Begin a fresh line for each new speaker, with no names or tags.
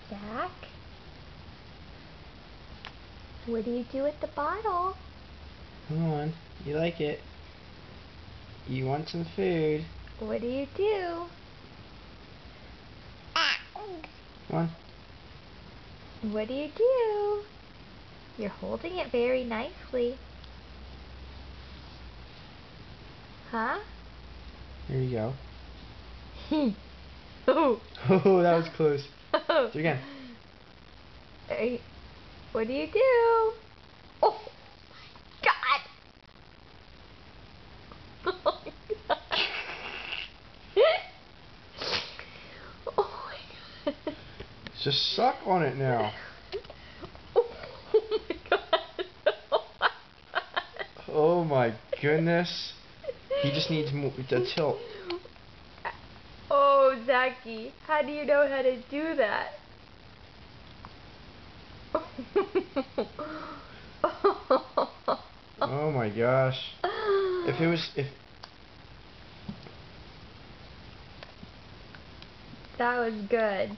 Zach? What do you do with the bottle?
Come on, you like it. You want some food.
What do you do?
Come on.
What do you do? You're holding it very nicely. Huh?
Here you go.
Oh.
Oh, that was close. Do it again.
Hey, what do you do? Oh God! Oh my God! Oh my God!
Just suck on it now.
Oh my God! Oh my God!
Oh my goodness. He just needs more to tilt.
Oh, Zachy, how do you know how to do that?
Oh my gosh. If
That was good.